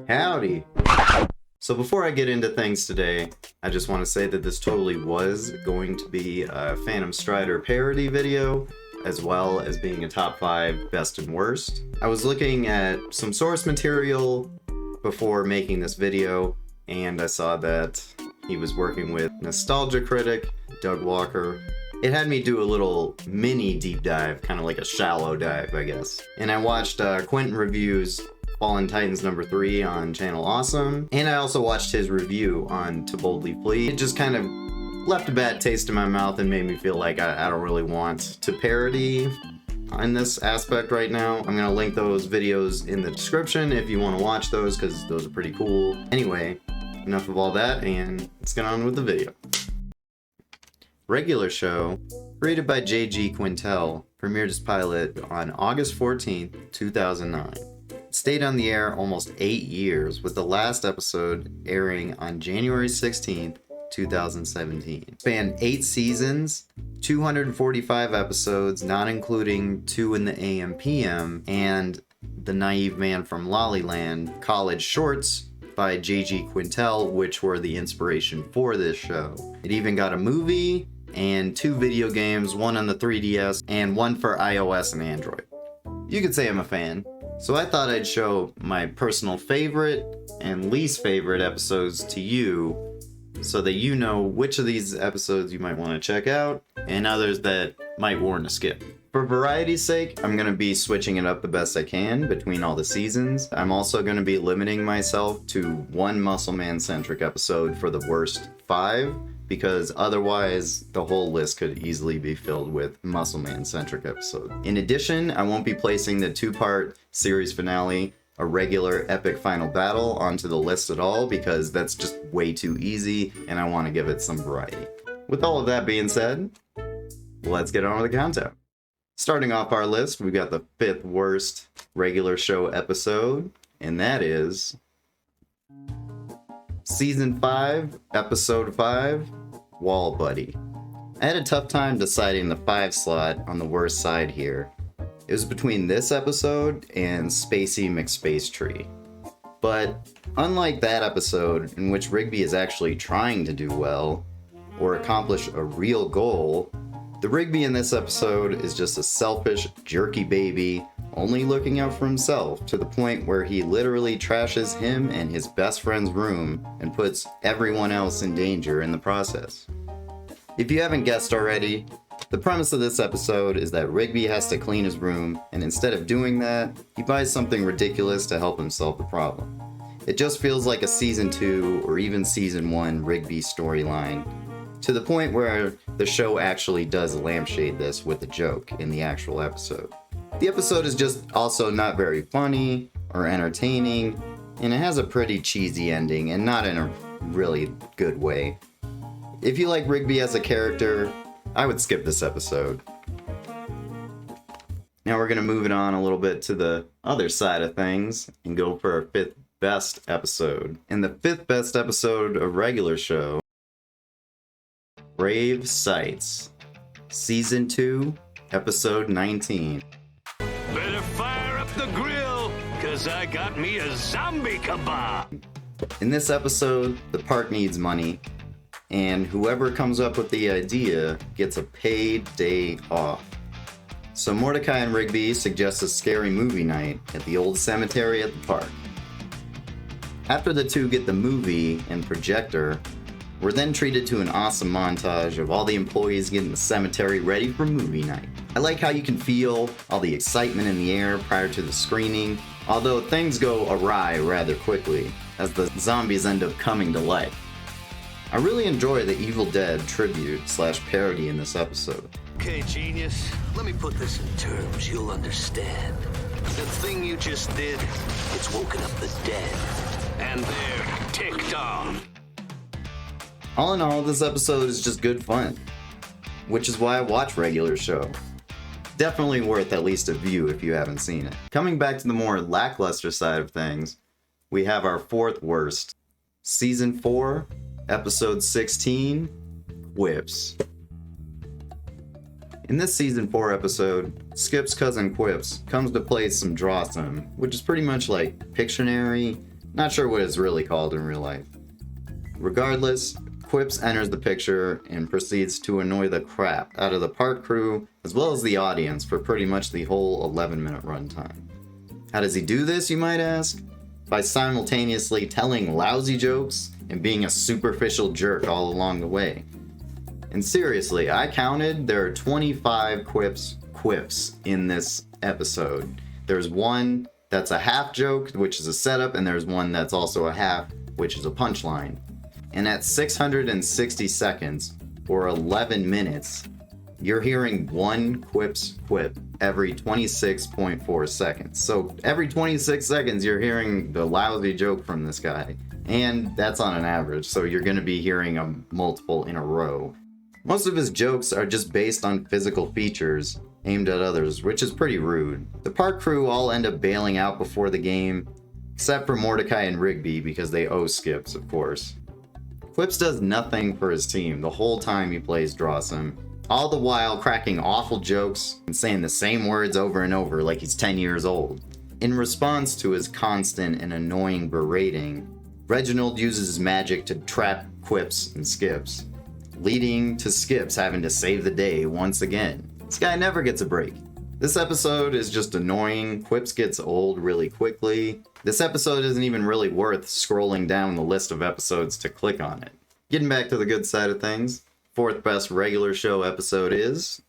Howdy! So before I get into things today, I just want to say that this totally was going to be a Phantom Strider parody video, as well as being a top 5 best and worst. I was looking at some source material before making this video, and I saw that he was working with nostalgia critic Doug Walker. It had me do a little mini deep dive, kind of like a shallow dive, I guess. And I watched Quentin Review's Fallen Titans #3 on Channel Awesome, and I also watched his review on To Boldly Flee. It just kind of left a bad taste in my mouth and made me feel like I don't really want to parody on this aspect right now. I'm gonna link those videos in the description if you want to watch those, because those are pretty cool. Anyway, enough of all that, and let's get on with the video. Regular Show, created by J.G. Quintel, premiered as pilot on August 14th, 2009. It stayed on the air almost 8 years, with the last episode airing on January 16th, 2017. It spanned 8 seasons, 245 episodes, not including 2 in the AM/PM, and The Naive Man from Lollyland college shorts by J.G. Quintel, which were the inspiration for this show. It even got a movie and 2 video games, one on the 3DS and one for iOS and Android. You could say I'm a fan, so I thought I'd show my personal favorite and least favorite episodes to you, so that you know which of these episodes you might want to check out and others that might warrant a skip. For variety's sake, I'm going to be switching it up the best I can between all the seasons. I'm also going to be limiting myself to one Muscle Man centric episode for the worst 5, because otherwise the whole list could easily be filled with Muscle Man centric episodes. In addition, I won't be placing the 2-part series finale, a regular epic final battle, onto the list at all, because that's just way too easy and I want to give it some variety. With all of that being said, let's get on with the countdown. Starting off our list, we've got the 5th worst regular show episode, and that is Season 5, Episode 5, Wall Buddy. I had a tough time deciding the 5 slot on the worst side here. It was between this episode and Spacey McSpacetree. But unlike that episode, in which Rigby is actually trying to do well, or accomplish a real goal, the Rigby in this episode is just a selfish, jerky baby, only looking out for himself, to the point where he literally trashes him and his best friend's room and puts everyone else in danger in the process. If you haven't guessed already, the premise of this episode is that Rigby has to clean his room, and instead of doing that, he buys something ridiculous to help him solve the problem. It just feels like a Season 2 or even Season 1 Rigby storyline, to the point where the show actually does lampshade this with a joke in the actual episode. The episode is just also not very funny or entertaining, and it has a pretty cheesy ending, and not in a really good way. If you like Rigby as a character, I would skip this episode. Now we're going to move it on a little bit to the other side of things and go for our 5th best episode. And the 5th best episode of Regular Show, Brave Sights, Season 2, Episode 19. Better fire up the grill, cause I got me a zombie kebab. In this episode, the park needs money, and whoever comes up with the idea gets a paid day off. So Mordecai and Rigby suggest a scary movie night at the old cemetery at the park. After the two get the movie and projector, we're then treated to an awesome montage of all the employees getting the cemetery ready for movie night. I like how you can feel all the excitement in the air prior to the screening, although things go awry rather quickly as the zombies end up coming to life. I really enjoy the Evil Dead tribute/parody in this episode. Okay, genius, let me put this in terms you'll understand. The thing you just did, it's woken up the dead, and they're ticked off. All in all, this episode is just good fun, which is why I watch Regular Show. Definitely worth at least a view if you haven't seen it. Coming back to the more lackluster side of things, we have our 4th worst, Season 4, Episode 16, Quips. In this Season 4 episode, Skip's cousin Quips comes to play some Drawsome, which is pretty much like Pictionary Not sure what it's really called in real life. Regardless, Quips enters the picture and proceeds to annoy the crap out of the park crew as well as the audience for pretty much the whole 11-minute runtime. How does he do this, you might ask? By simultaneously telling lousy jokes and being a superficial jerk all along the way. And seriously, I counted, there are 25 quips in this episode. There's one that's a half joke, which is a setup, and there's one that's also a half, which is a punchline. And at 660 seconds, or 11 minutes, you're hearing one quip every 26.4 seconds. So every 26 seconds, you're hearing the lousy joke from this guy. And that's on an average, so you're going to be hearing a multiple in a row. Most of his jokes are just based on physical features aimed at others, which is pretty rude. The park crew all end up bailing out before the game, except for Mordecai and Rigby because they owe skips, of course. Quips does nothing for his team the whole time he plays Drawsome, all the while cracking awful jokes and saying the same words over and over like he's 10 years old. In response to his constant and annoying berating, Reginald uses his magic to trap Quips and Skips, leading to Skips having to save the day once again. This guy never gets a break. This episode is just annoying. Quips gets old really quickly. This episode isn't even really worth scrolling down the list of episodes to click on it. Getting back to the good side of things, fourth best regular show episode is...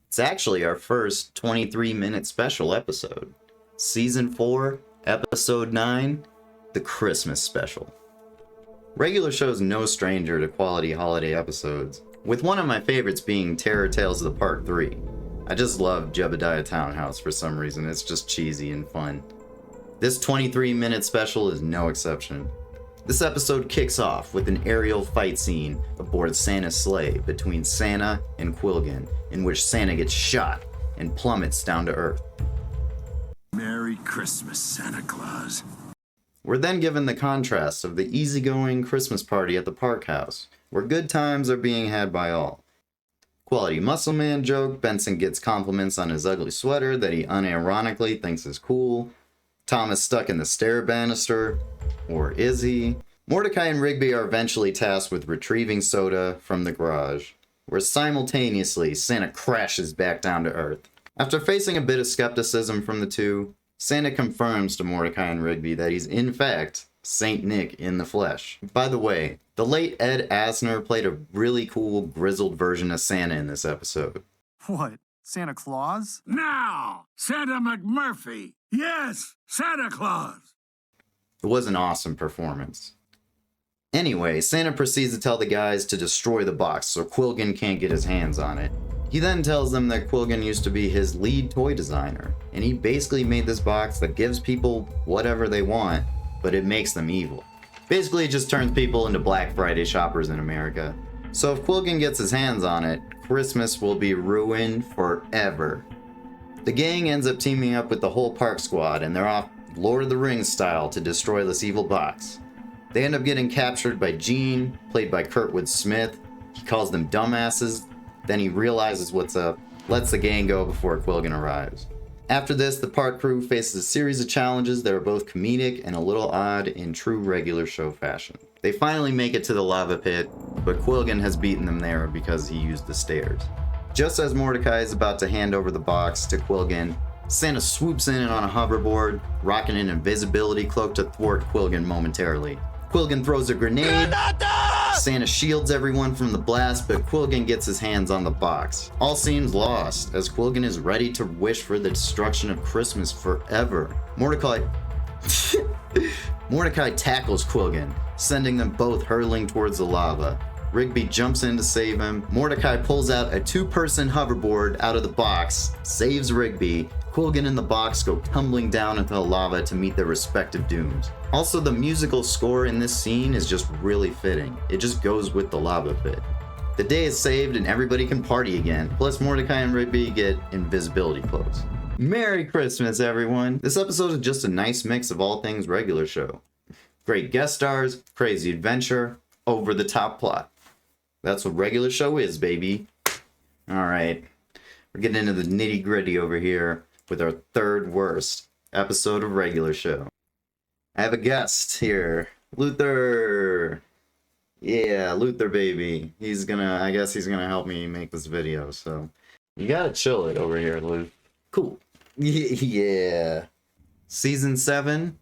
It's actually our first 23-minute special episode. Season 4, Episode 9, The Christmas Special. Regular show's no stranger to quality holiday episodes, with one of my favorites being Terror Tales of the Park 3. I just love Jebediah Townhouse for some reason, it's just cheesy and fun. This 23-minute special is no exception. This episode kicks off with an aerial fight scene aboard Santa's sleigh between Santa and Quilligan, in which Santa gets shot and plummets down to Earth. Merry Christmas, Santa Claus. We're then given the contrast of the easygoing Christmas party at the park house, where good times are being had by all. Quality muscle man joke, Benson gets compliments on his ugly sweater that he unironically thinks is cool. Thomas stuck in the stair banister, or is he? Mordecai and Rigby are eventually tasked with retrieving soda from the garage, where simultaneously Santa crashes back down to Earth. After facing a bit of skepticism from the two, Santa confirms to Mordecai and Rigby that he's in fact Saint Nick in the flesh. By the way, the late Ed Asner played a really cool grizzled version of Santa in this episode. What? Santa Claus? Now, Santa McMurphy. Yes, Santa Claus. It was an awesome performance. Anyway, Santa proceeds to tell the guys to destroy the box so Quilligan can't get his hands on it. He then tells them that Quilligan used to be his lead toy designer, and he basically made this box that gives people whatever they want, but it makes them evil. Basically, it just turns people into Black Friday shoppers in America. So if Quilligan gets his hands on it, Christmas will be ruined forever. The gang ends up teaming up with the whole park squad, and they're off Lord of the Rings style to destroy this evil box. They end up getting captured by Gene, played by Kurtwood Smith. He calls them dumbasses, then he realizes what's up, lets the gang go before Quilligan arrives. After this, the park crew faces a series of challenges that are both comedic and a little odd in true regular show fashion. They finally make it to the lava pit, but Quilligan has beaten them there because he used the stairs. Just as Mordecai is about to hand over the box to Quilligan, Santa swoops in on a hoverboard, rocking an invisibility cloak to thwart Quilligan momentarily. Quilligan throws a grenade. Santa shields everyone from the blast, but Quilligan gets his hands on the box. All seems lost, as Quilligan is ready to wish for the destruction of Christmas forever. Mordecai tackles Quilligan, sending them both hurtling towards the lava. Rigby jumps in to save him. Mordecai pulls out a two-person hoverboard out of the box, saves Rigby. Quilligan and the box go tumbling down into the lava to meet their respective dooms. Also, the musical score in this scene is just really fitting. It just goes with the lava pit. The day is saved and everybody can party again. Plus, Mordecai and Rigby get invisibility cloaks. Merry Christmas, everyone! This episode is just a nice mix of all things regular show. Great guest stars, crazy adventure, over-the-top plot. That's what regular show is, baby. Alright, we're getting into the nitty-gritty over here with our third worst episode of regular show. I have a guest here. Luther! Yeah, Luther baby. I guess he's gonna help me make this video, so. You gotta chill it over here, Luth. Cool. Yeah. Season 7,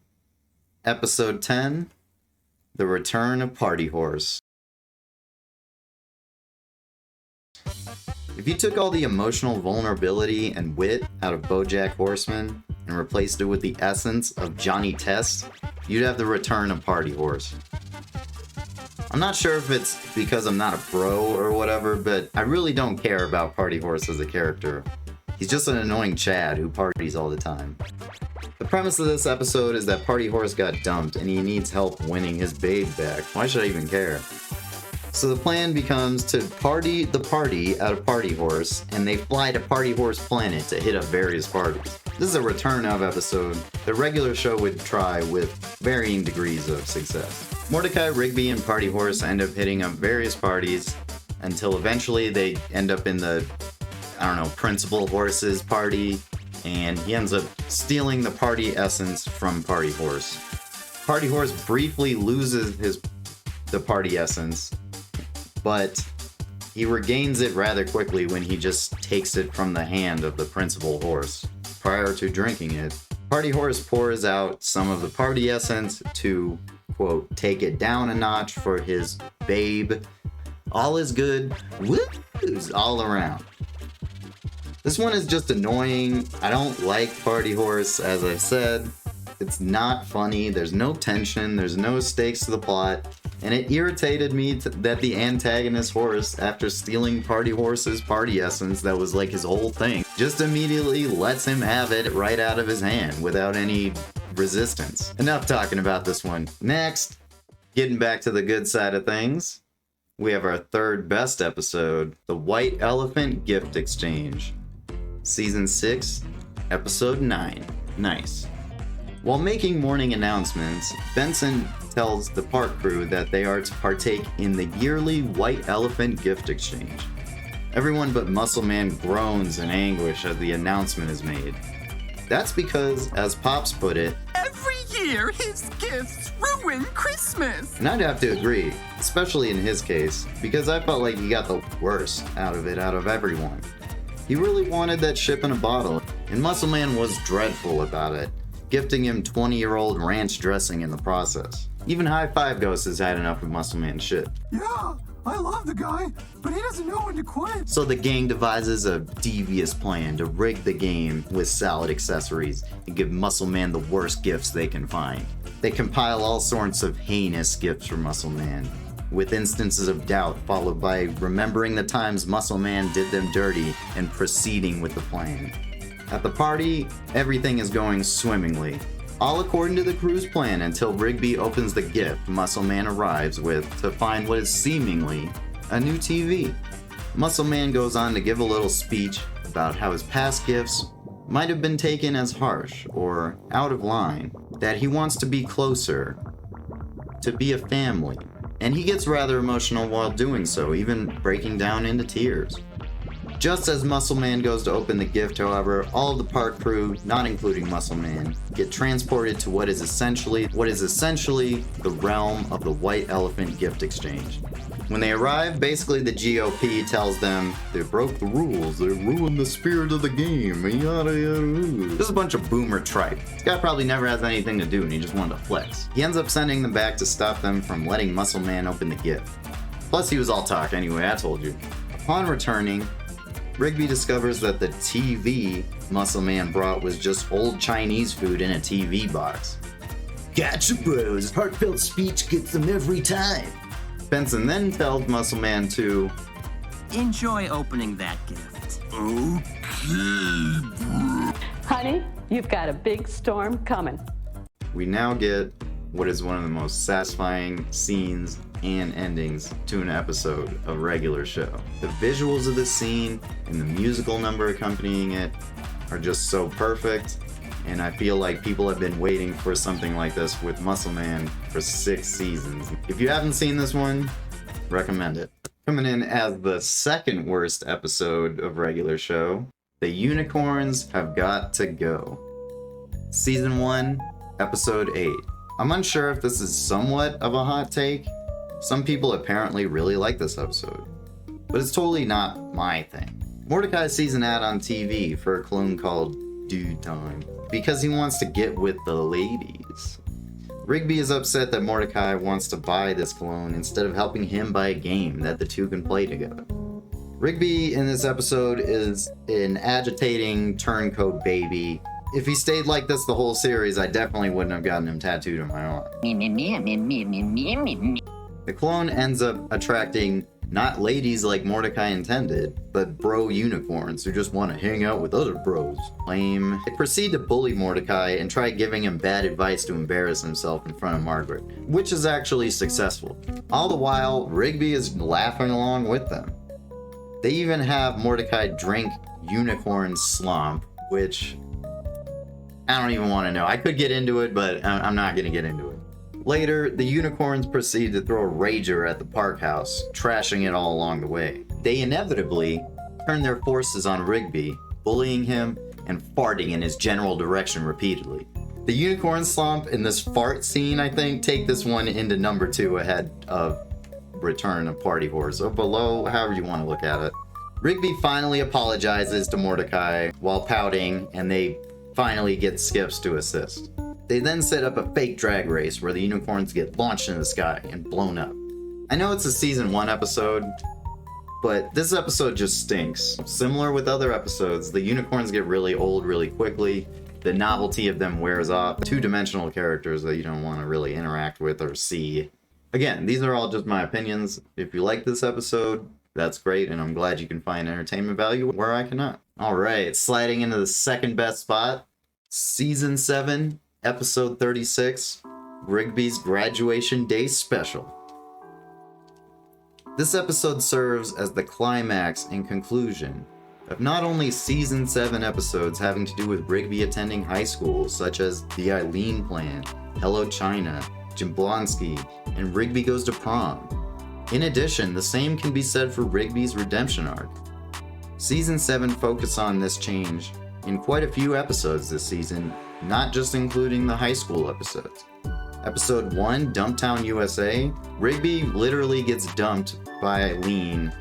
Episode 10, The Return of Party Horse. If you took all the emotional vulnerability and wit out of BoJack Horseman and replaced it with the essence of Johnny Test, you'd have the return of Party Horse. I'm not sure if it's because I'm not a pro or whatever, but I really don't care about Party Horse as a character. He's just an annoying Chad who parties all the time. The premise of this episode is that Party Horse got dumped and he needs help winning his babe back. Why should I even care? So the plan becomes to party the party out of Party Horse, and they fly to Party Horse Planet to hit up various parties. This is a return of episode the regular show would try with varying degrees of success. Mordecai, Rigby, and Party Horse end up hitting up various parties until eventually they end up in the, Principal Horse's party, and he ends up stealing the party essence from Party Horse. Party Horse briefly loses the party essence, but he regains it rather quickly when he just takes it from the hand of the Principal Horse. Prior to drinking it, Party Horse pours out some of the party essence to, quote, take it down a notch for his babe. All is good, woo-hoos all around. This one is just annoying. I don't like Party Horse, as I said. It's not funny, there's no tension, there's no stakes to the plot, and it irritated me that the antagonist horse, after stealing Party Horse's party essence that was like his whole thing, just immediately lets him have it right out of his hand without any resistance. Enough talking about this one. Next, getting back to the good side of things, we have our third best episode, The White Elephant Gift Exchange. Season 6, Episode 9. Nice. While making morning announcements, Benson tells the park crew that they are to partake in the yearly White Elephant Gift Exchange. Everyone but Muscle Man groans in anguish as the announcement is made. That's because, as Pops put it, every year his gifts ruin Christmas. And I'd have to agree, especially in his case, because I felt like he got the worst out of everyone. He really wanted that ship in a bottle, and Muscle Man was dreadful about it, gifting him 20-year-old ranch dressing in the process. Even High Five Ghost has had enough of Muscle Man's shit. Yeah, I love the guy, but he doesn't know when to quit. So the gang devises a devious plan to rig the game with salad accessories and give Muscle Man the worst gifts they can find. They compile all sorts of heinous gifts for Muscle Man, with instances of doubt followed by remembering the times Muscle Man did them dirty and proceeding with the plan. At the party, everything is going swimmingly, all according to the crew's plan until Rigby opens the gift Muscle Man arrives with to find what is seemingly a new TV. Muscle Man goes on to give a little speech about how his past gifts might have been taken as harsh or out of line, that he wants to be closer, to be a family, and he gets rather emotional while doing so, even breaking down into tears. Just as Muscle Man goes to open the gift, however, all of the park crew, not including Muscle Man, get transported to what is essentially the realm of the White Elephant Gift Exchange. When they arrive, basically the GOP tells them they broke the rules, they ruined the spirit of the game, yada yada. This is a bunch of boomer tripe. This guy probably never has anything to do and he just wanted to flex. He ends up sending them back to stop them from letting Muscle Man open the gift. Plus he was all talk anyway, I told you. Upon returning, Rigby discovers that the TV Muscle Man brought was just old Chinese food in a TV box. Gotcha, bros. Heartfelt speech gets them every time. Benson then tells Muscle Man to Enjoy opening that gift. Honey, you've got a big storm coming. We now get what is one of the most satisfying scenes and endings to an episode of regular show. The visuals of the scene and the musical number accompanying it are just so perfect, and I feel like people have been waiting for something like this with Muscle Man for 6 seasons. If you haven't seen this one, recommend it. Coming in as the second worst episode of regular show, The Unicorns Have Got to Go. Season 1, Episode 8, I'm unsure if this is somewhat of a hot take. Some people apparently really like this episode, but it's totally not my thing. Mordecai sees an ad on TV for a clone called Dude Time because he wants to get with the ladies. Rigby is upset that Mordecai wants to buy this clone instead of helping him buy a game that the two can play together. Rigby in this episode is an agitating turncoat baby. If he stayed like this the whole series, I definitely wouldn't have gotten him tattooed on my arm. The clone ends up attracting not ladies like Mordecai intended, but bro unicorns who just want to hang out with other bros. Lame. They proceed to bully Mordecai and try giving him bad advice to embarrass himself in front of Margaret, which is actually successful. All the while, Rigby is laughing along with them. They even have Mordecai drink unicorn slump, which I don't even want to know. I could get into it, but I'm not going to get into it. Later, the unicorns proceed to throw a rager at the park house, trashing it all along the way. They inevitably turn their forces on Rigby, bullying him and farting in his general direction repeatedly. The unicorn slump and this fart scene, I think, take this one into number 2 ahead of Return of Party Horse, or below, however you want to look at it. Rigby finally apologizes to Mordecai while pouting, and they finally get Skips to assist. They then set up a fake drag race where the unicorns get launched into the sky and blown up. I know it's a season 1 episode, but this episode just stinks. Similar with other episodes, the unicorns get really old really quickly. The novelty of them wears off. Two-dimensional characters that you don't want to really interact with or see. Again, these are all just my opinions. If you like this episode, that's great, and I'm glad you can find entertainment value where I cannot. Alright, sliding into the second best spot, Season 7, Episode 36, Rigby's Graduation Day Special. This episode serves as the climax and conclusion of not only Season 7 episodes having to do with Rigby attending high school, such as The Eileen Plan, Hello China, Jablonski, and Rigby Goes to Prom. In addition, the same can be said for Rigby's redemption arc. Season 7 focused on this change in quite a few episodes this season, not just including the high school episodes. Episode 1, Dumptown USA, Rigby literally gets dumped by Eileen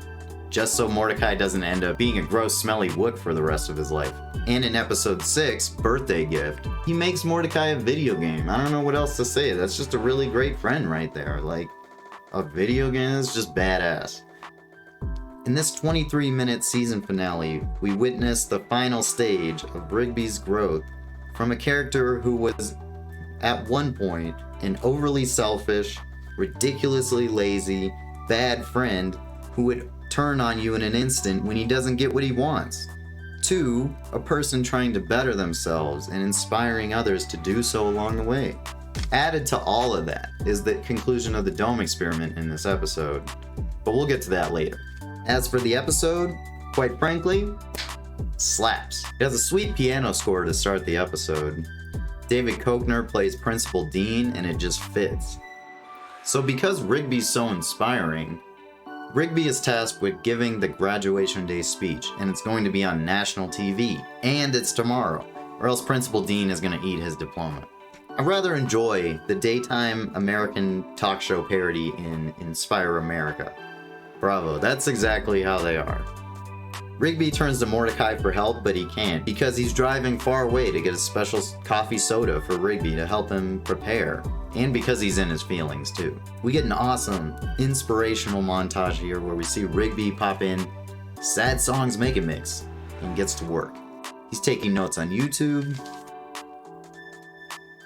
just so Mordecai doesn't end up being a gross smelly wook for the rest of his life. And in episode 6, Birthday Gift, he makes Mordecai a video game. I don't know what else to say. That's just a really great friend right there. Like, a video game is just badass. In this 23-minute season finale, we witness the final stage of Rigby's growth from a character who was, at one point, an overly selfish, ridiculously lazy, bad friend who would turn on you in an instant when he doesn't get what he wants, to a person trying to better themselves and inspiring others to do so along the way. Added to all of that is the conclusion of the dome experiment in this episode, but we'll get to that later. As for the episode, quite frankly, slaps. It has a sweet piano score to start the episode. David Koechner plays Principal Dean, and it just fits. So because Rigby's so inspiring, Rigby is tasked with giving the graduation day speech, and it's going to be on national TV, and it's tomorrow, or else Principal Dean is going to eat his diploma. I rather enjoy the daytime American talk show parody in Inspire America. Bravo, that's exactly how they are. Rigby turns to Mordecai for help, but he can't because he's driving far away to get a special coffee soda for Rigby to help him prepare, and because he's in his feelings too. We get an awesome, inspirational montage here where we see Rigby pop in Sad Songs Make a Mix and gets to work. He's taking notes on YouTube.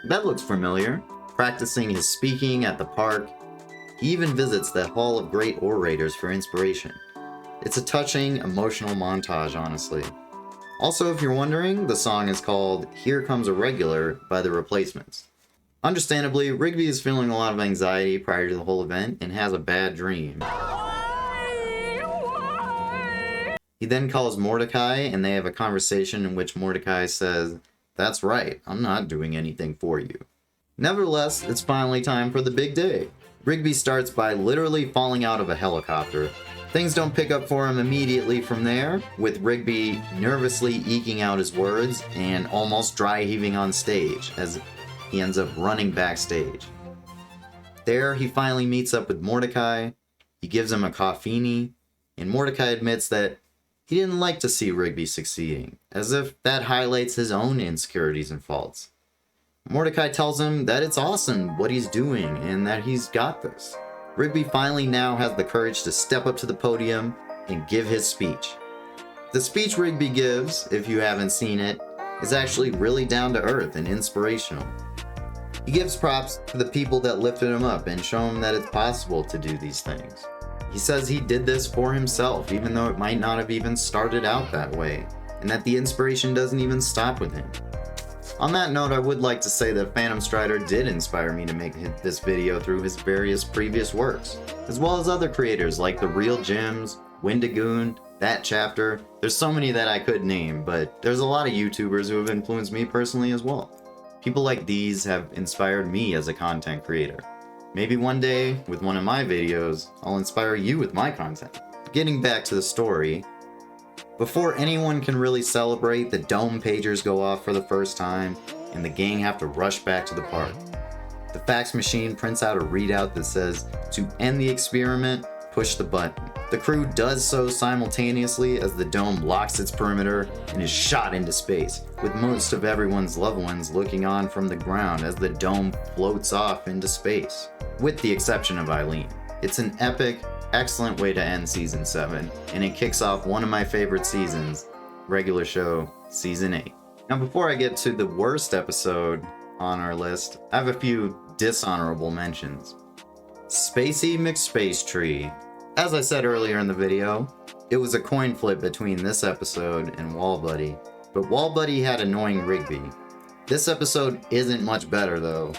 That looks familiar. Practicing his speaking at the park. He even visits the Hall of Great Orators for inspiration. It's a touching, emotional montage, honestly. Also, if you're wondering, the song is called Here Comes a Regular by The Replacements. Understandably, Rigby is feeling a lot of anxiety prior to the whole event and has a bad dream. He then calls Mordecai and they have a conversation in which Mordecai says, "That's right, I'm not doing anything for you." Nevertheless, it's finally time for the big day. Rigby starts by literally falling out of a helicopter. Things don't pick up for him immediately from there, with Rigby nervously eking out his words and almost dry heaving on stage, as he ends up running backstage. There, he finally meets up with Mordecai. He gives him a coffeenie, and Mordecai admits that he didn't like to see Rigby succeeding, as if that highlights his own insecurities and faults. Mordecai tells him that it's awesome what he's doing and that he's got this. Rigby finally now has the courage to step up to the podium and give his speech. The speech Rigby gives, if you haven't seen it, is actually really down to earth and inspirational. He gives props to the people that lifted him up and show him that it's possible to do these things. He says he did this for himself, even though it might not have even started out that way, and that the inspiration doesn't even stop with him. On that note, I would like to say that Phantom Strider did inspire me to make this video through his various previous works, as well as other creators like The Real Gems, Wendigoon, That Chapter. There's so many that I could name, but there's a lot of YouTubers who have influenced me personally as well. People like these have inspired me as a content creator. Maybe one day, with one of my videos, I'll inspire you with my content. Getting back to the story, before anyone can really celebrate, the dome pagers go off for the first time, and the gang have to rush back to the park. The fax machine prints out a readout that says, "To end the experiment, push the button." The crew does so simultaneously as the dome locks its perimeter and is shot into space, with most of everyone's loved ones looking on from the ground as the dome floats off into space, with the exception of Eileen. It's an epic, excellent way to end Season 7, and it kicks off one of my favorite seasons, regular show Season 8. Now before I get to the worst episode on our list, I have a few dishonorable mentions. Spacey McSpace Tree. As I said earlier in the video, it was a coin flip between this episode and Wall Buddy, but Wall Buddy had annoying Rigby. This episode isn't much better though.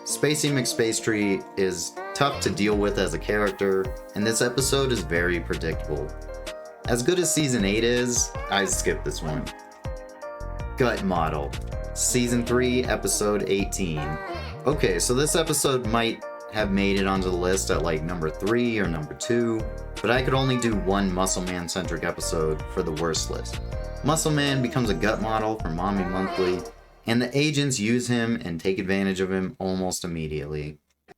Spacey McSpace Tree is tough to deal with as a character, and this episode is very predictable. As good as Season 8 is, I skipped this one. Gut Model. Season 3, Episode 18. Okay, so this episode might have made it onto the list at like number 3 or number 2, but I could only do one Muscle Man centric episode for the worst list. Muscle Man becomes a gut model for Mommy Monthly, and the agents use him and take advantage of him almost immediately.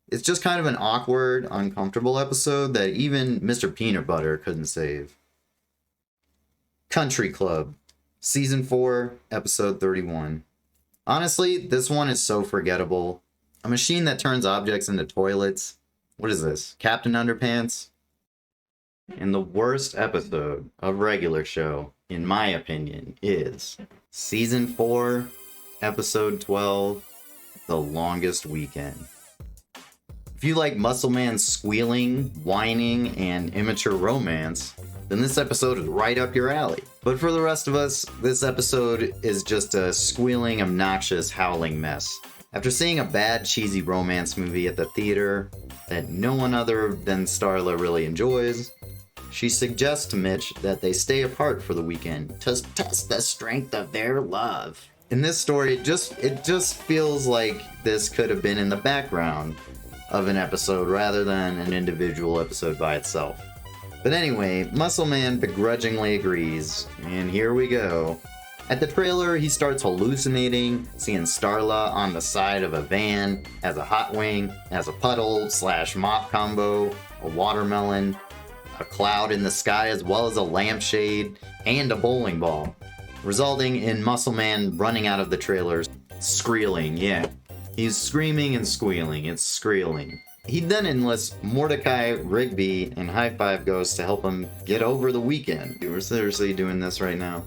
It's just kind of an awkward, uncomfortable episode that even Mr. Peanut Butter couldn't save. Country Club, Season 4, Episode 31. Honestly, this one is so forgettable. A machine that turns objects into toilets. What is this? Captain Underpants? And the worst episode of regular show, in my opinion, is Season 4, Episode 12, The Longest Weekend. If you like Muscle Man squealing, whining, and immature romance, then this episode is right up your alley. But for the rest of us, this episode is just a squealing, obnoxious, howling mess. After seeing a bad, cheesy romance movie at the theater that no one other than Starla really enjoys, she suggests to Mitch that they stay apart for the weekend to test the strength of their love. In this story, it just feels like this could have been in the background of an episode rather than an individual episode by itself. But anyway, Muscle Man begrudgingly agrees, and here we go. At the trailer, he starts hallucinating, seeing Starla on the side of a van, as a hot wing, as a puddle/mop combo, a watermelon, a cloud in the sky, as well as a lampshade, and a bowling ball, resulting in Muscle Man running out of the trailer, squealing, yeah. He's screaming and squealing, it's squealing. He then enlists Mordecai, Rigby, and High Five Ghost to help him get over the weekend. We're seriously doing this right now.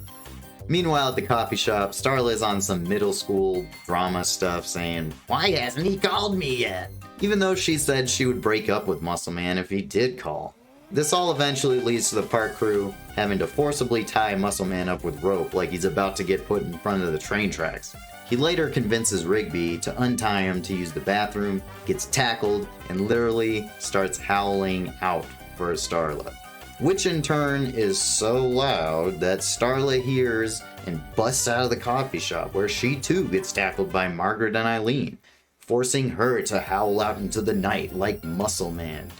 Meanwhile, at the coffee shop, Starla is on some middle school drama stuff saying, "Why hasn't he called me yet?" Even though she said she would break up with Muscle Man if he did call. This all eventually leads to the park crew having to forcibly tie Muscle Man up with rope like he's about to get put in front of the train tracks. He later convinces Rigby to untie him to use the bathroom, gets tackled, and literally starts howling out for Starla. Which in turn is so loud that Starla hears and busts out of the coffee shop, where she too gets tackled by Margaret and Eileen, forcing her to howl out into the night like Muscle Man.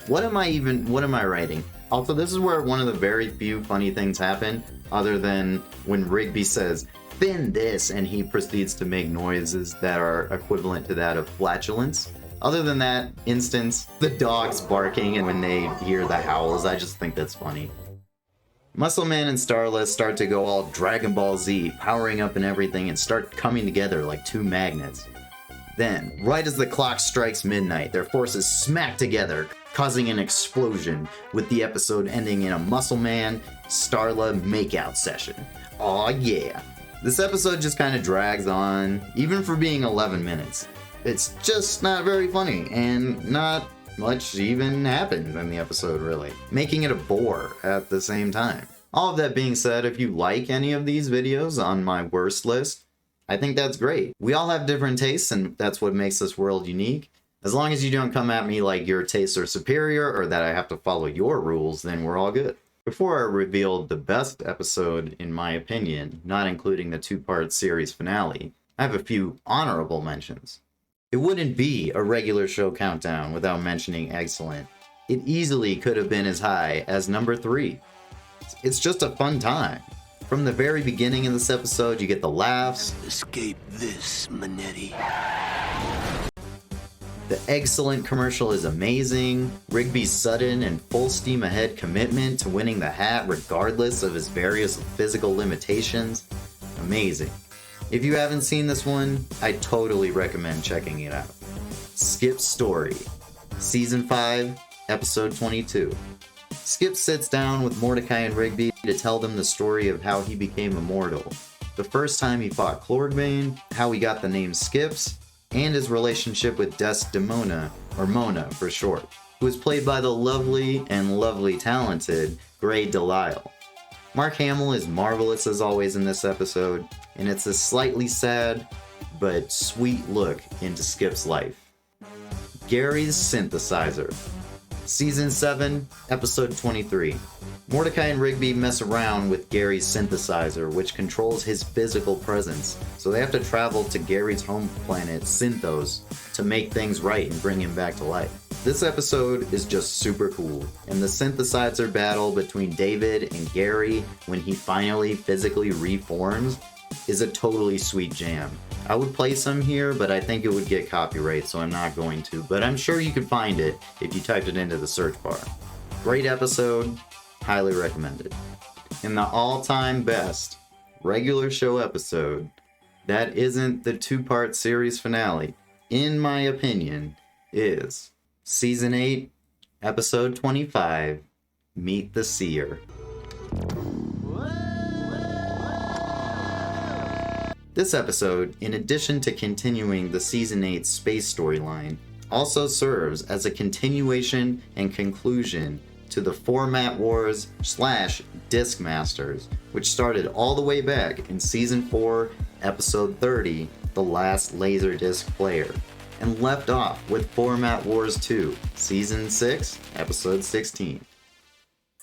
What am I writing? Also, this is where one of the very few funny things happen, other than when Rigby says, spin this, and he proceeds to make noises that are equivalent to that of flatulence. Other than that instance, the dogs barking and when they hear the howls, I just think that's funny. Muscle Man and Starla start to go all Dragon Ball Z, powering up and everything, and start coming together like two magnets. Then, right as the clock strikes midnight, their forces smack together, causing an explosion, with the episode ending in a Muscle Man, Starla makeout session. Aw yeah. This episode just kind of drags on, even for being 11 minutes. It's just not very funny, and not much even happens in the episode, really, making it a bore at the same time. All of that being said, if you like any of these videos on my worst list, I think that's great. We all have different tastes, and that's what makes this world unique. As long as you don't come at me like your tastes are superior or that I have to follow your rules, then we're all good. Before I reveal the best episode, in my opinion, not including the two-part series finale, I have a few honorable mentions. It wouldn't be a regular show countdown without mentioning Excellent. It easily could have been as high as number 3. It's just a fun time. From the very beginning of this episode, you get the laughs. Escape this, Manetti. The Excellent commercial is amazing. Rigby's sudden and full steam ahead commitment to winning the hat regardless of his various physical limitations. Amazing. If you haven't seen this one, I totally recommend checking it out. Skip's Story, Season 5, Episode 22. Skip sits down with Mordecai and Rigby to tell them the story of how he became immortal, the first time he fought Chlorgbane, how he got the name Skips, and his relationship with Desdemona, or Mona for short, who is played by the lovely talented Grey Delisle. Mark Hamill is marvelous as always in this episode, and it's a slightly sad but sweet look into Skip's life. Gary's Synthesizer, Season 7, Episode 23. Mordecai and Rigby mess around with Gary's synthesizer, which controls his physical presence, so they have to travel to Gary's home planet, Synthos, to make things right and bring him back to life. This episode is just super cool, and the synthesizer battle between David and Gary when he finally physically reforms is a totally sweet jam. I would play some here, but I think it would get copyright, so I'm not going to, but I'm sure you could find it if you typed it into the search bar. Great episode, highly recommended. And the all-time best regular show episode that isn't the two-part series finale, in my opinion, is Season 8, Episode 25, Meet the Seer. This episode, in addition to continuing the Season 8 space storyline, also serves as a continuation and conclusion to the Format Wars / Disc Masters, which started all the way back in Season 4, Episode 30, The Last Laserdisc Player, and left off with Format Wars 2, Season 6, Episode 16.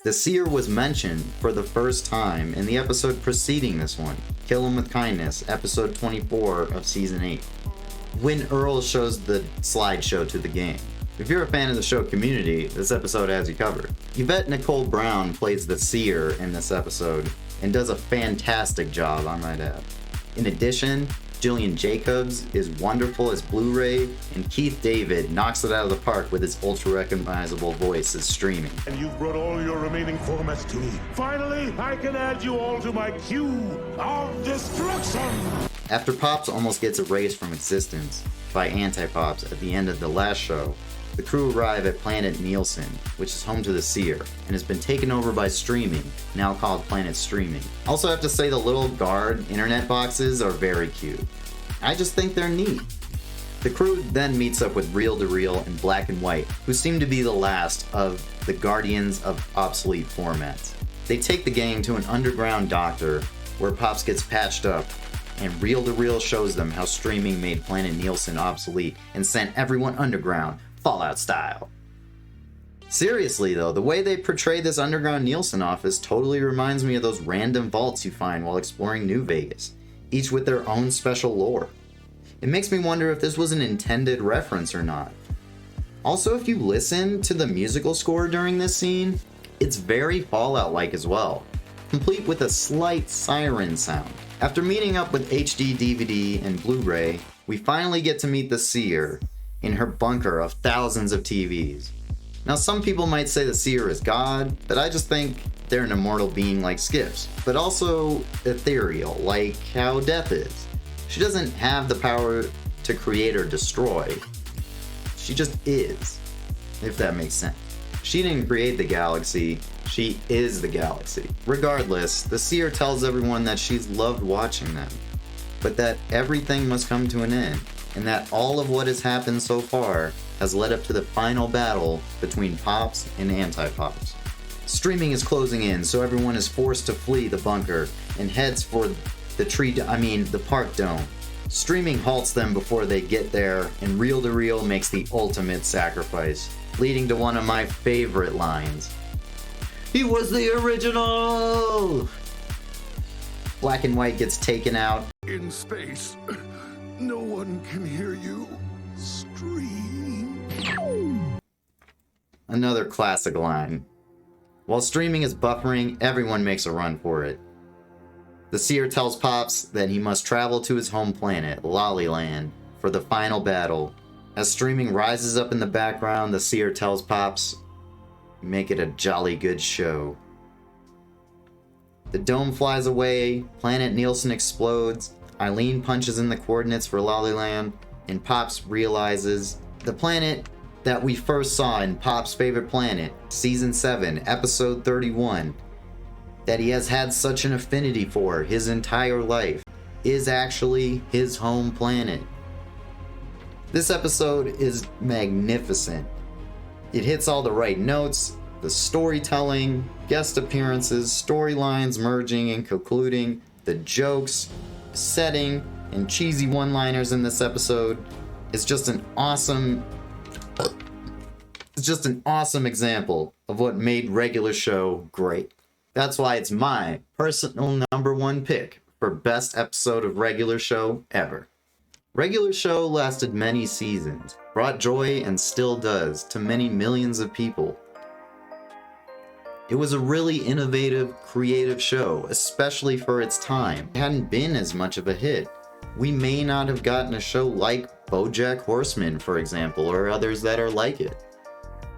The Seer was mentioned for the first time in the episode preceding this one, Kill 'Em With Kindness, Episode 24 of Season 8, when Earl shows the slideshow to the game. If you're a fan of the show Community, this episode has you covered. Yvette Nicole Brown plays the Seer in this episode, and does a fantastic job, I might add. In addition, Jillian Jacobs is wonderful as Blu-ray, and Keith David knocks it out of the park with his ultra-recognizable voice as Streaming. And you've brought all your remaining formats to me. Finally, I can add you all to my queue of destruction! After Pops almost gets erased from existence by Anti-Pops at the end of the last show, the crew arrive at Planet Nielsen, which is home to the Seer, and has been taken over by Streaming, now called Planet Streaming. Also have to say the little guard internet boxes are very cute. I just think they're neat. The crew then meets up with Reel to Reel and Black and White, who seem to be the last of the guardians of obsolete formats. They take the gang to an underground doctor, where Pops gets patched up, and Reel to Reel shows them how Streaming made Planet Nielsen obsolete and sent everyone underground, Fallout style. Seriously though, the way they portray this underground Nielsen office totally reminds me of those random vaults you find while exploring New Vegas, each with their own special lore. It makes me wonder if this was an intended reference or not. Also, if you listen to the musical score during this scene, it's very Fallout-like as well, complete with a slight siren sound. After meeting up with HD DVD and Blu-ray, we finally get to meet the Seer in her bunker of thousands of TVs. Now some people might say the Seer is God, but I just think they're an immortal being like Skips, but also ethereal, like how Death is. She doesn't have the power to create or destroy. She just is, if that makes sense. She didn't create the galaxy, she is the galaxy. Regardless, the Seer tells everyone that she's loved watching them, but that everything must come to an end, and that all of what has happened so far has led up to the final battle between Pops and Anti-Pops. Streaming is closing in, so everyone is forced to flee the bunker and heads for the park dome. Streaming halts them before they get there, and reel-to-reel makes the ultimate sacrifice, leading to one of my favorite lines. He was the original! Black and White gets taken out. In space, no one can hear you scream. Another classic line. While Streaming is buffering, everyone makes a run for it. The Seer tells Pops that he must travel to his home planet, Lollyland, for the final battle. As Streaming rises up in the background, the Seer tells Pops, "Make it a jolly good show." The dome flies away, Planet Nielsen explodes, Eileen punches in the coordinates for Lollyland, and Pops realizes the planet that we first saw in Pop's Favorite Planet, Season 7, Episode 31, that he has had such an affinity for his entire life, is actually his home planet. This episode is magnificent. It hits all the right notes, the storytelling, guest appearances, storylines merging and concluding, the jokes, setting, and cheesy one-liners in this episode is just an awesome example of what made Regular Show great. That's why it's my personal #1 pick for best episode of Regular Show ever. Regular Show lasted many seasons, brought joy and still does to many millions of people. It was a really innovative, creative show, especially for its time. It hadn't been as much of a hit. We may not have gotten a show like BoJack Horseman, for example, or others that are like it.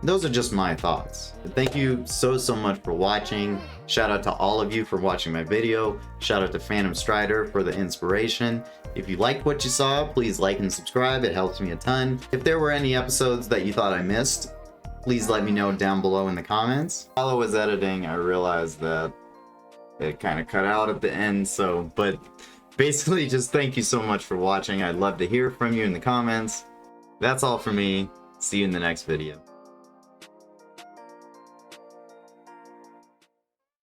Those are just my thoughts. But thank you so much for watching. Shout out to all of you for watching my video. Shout out to Phantom Strider for the inspiration. If you liked what you saw, please like and subscribe. It helps me a ton. If there were any episodes that you thought I missed, please let me know down below in the comments. While I was editing, I realized that it kind of cut out at the end, but basically just thank you so much for watching. I'd love to hear from you in the comments. That's all for me. See you in the next video.